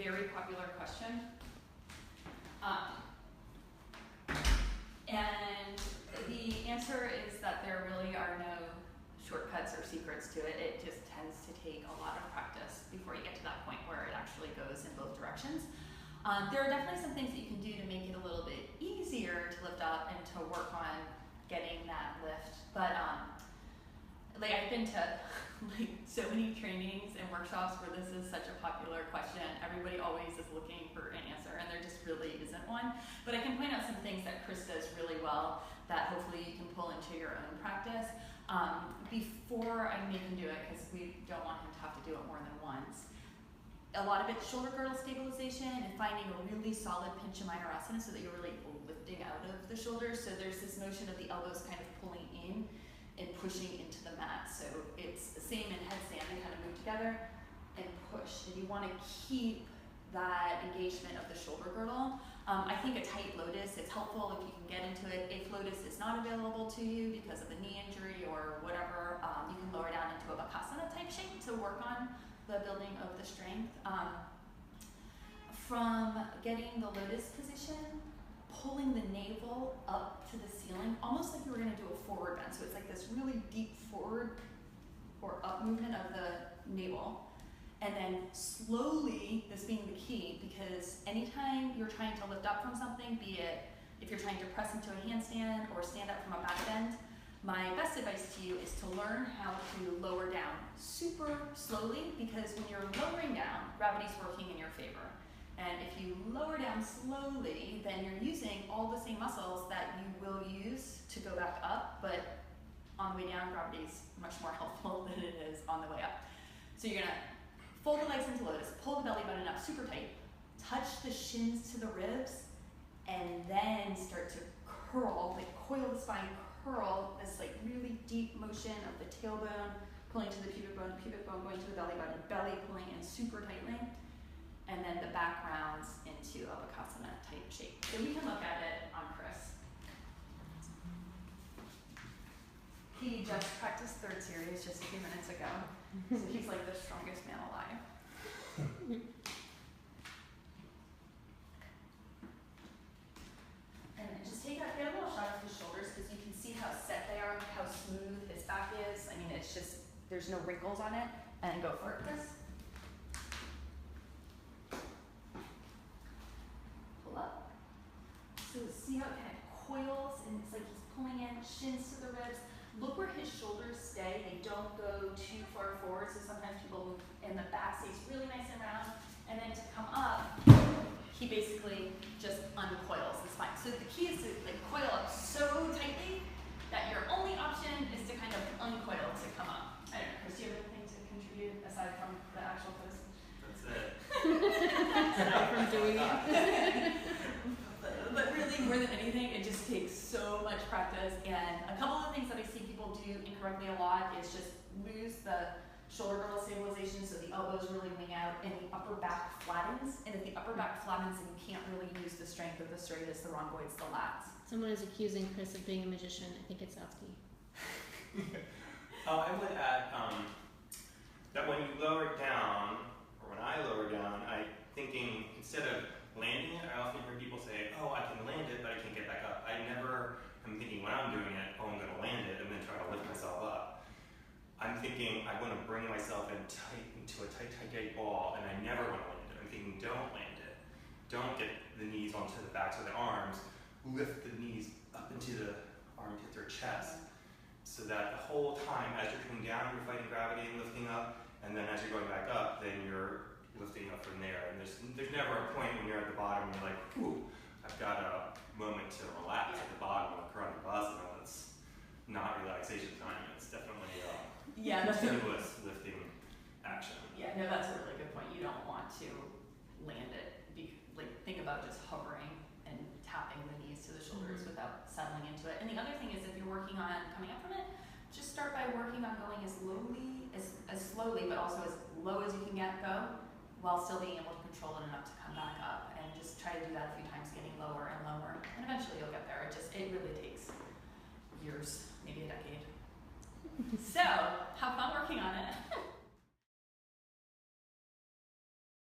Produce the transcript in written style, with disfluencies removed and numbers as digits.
very popular question. And the answer is that there really are no shortcuts or secrets to it. It just tends to take a lot of practice before you get to that point where it actually goes in both directions. There are definitely some things that you can do to make it a little bit easier to lift up and to work on getting that lift. But like I've been to like so many trainings and workshops where this is such a popular question. Everybody always is looking for an answer, and there just really isn't one. But I can point out some things that Chris does really well that hopefully you can pull into your own practice. Before I make him do it, because we don't want him to have to do it more than once. A lot of it's shoulder girdle stabilization and finding a really solid Panchamayurasana so that you're really lifting out of the shoulders. So there's this notion of the elbows kind of pulling in and pushing into the mat. So it's the same in headstand. They kind of move together and push. And you want to keep that engagement of the shoulder girdle. I think a tight lotus, it's helpful if you can get into it. If lotus is not available to you because of a knee injury or whatever, you can lower down into a Bakasana type shape to work on the building of the strength. From getting the lotus position, pulling the navel up to the ceiling, almost like you were going to do a forward bend. So it's like this really deep forward or up movement of the navel. And then slowly, this being the key, because anytime you're trying to lift up from something, be it if you're trying to press into a handstand or stand up from a back bend, my best advice to you is to learn how to lower down super slowly, because when you're lowering down, gravity's working in your favor. And if you lower down slowly, then you're using all the same muscles that you will use to go back up, but on the way down, gravity's much more helpful than it is on the way up. So you're gonna fold the legs into lotus, pull the belly button up super tight, touch the shins to the ribs, and then start to curl, like coil the spine, curl, this like really deep motion of the tailbone pulling to the pubic bone going to the belly button, belly pulling in super tightly, and then the back rounds into a Bakasana type shape. So we can look at it on Chris. He just practiced third series just a few minutes ago, so he's like the strongest man alive. And then just get a little shot of his shoulders, because you can see how set they are, how smooth his back is. I mean, it's just, there's no wrinkles on it. And go for it, Chris. Pull up. So see how it kind of coils, and it's like he's pulling in, shins to the ribs. Look where his shoulders stay. They don't go too far forward, so sometimes people move in the back, stays really nice and round. And then to come up, he basically just uncoils the spine. So the key is to like coil up so tightly that your only option is to kind of uncoil to come up. I don't know, Chris, do you have anything to contribute aside from the actual pose? That's it. Aside from doing it. But really, more than anything, it just takes so much practice. And a couple of things that I see people do incorrectly a lot is just lose the shoulder girdle stabilization, so the elbows really wing out and the upper back flattens. And if the upper back flattens, then you can't really use the strength of the serratus, the rhomboids, the lats. Someone is accusing Chris of being a magician. I think it's Alki. I would add that when you lower down, or when I lower down, I'm thinking instead of landing it, I often hear people say, oh, I can land it, but I can't get back up. I never am thinking when I'm doing it, oh, I'm going to land it and then try to lift myself up. I'm thinking I want to bring myself into a tight ball, and I never want to land it. I'm thinking don't land it. Don't get the knees onto the backs of the arms. Lift the knees up into the armpits or chest, so that the whole time as you're coming down, you're fighting gravity and lifting up, and then as you're going back up, then you're lifting up from there. And there's never a point when you're at the bottom and you're like, ooh, I've got a moment to relax at the bottom of Karandavasana. That's not relaxation time. It's definitely continuous lifting action. Yeah, no, that's a really good point. You don't want to land it. Think about just hovering and tapping the knees to the shoulders without settling into it. And the other thing is, if you're working on coming up from it, just start by working on going as slowly, but also as low as you can go, while still being able to control it enough to come back up. And just try to do that a few times, getting lower and lower, and eventually you'll get there. It really takes years, maybe a decade. So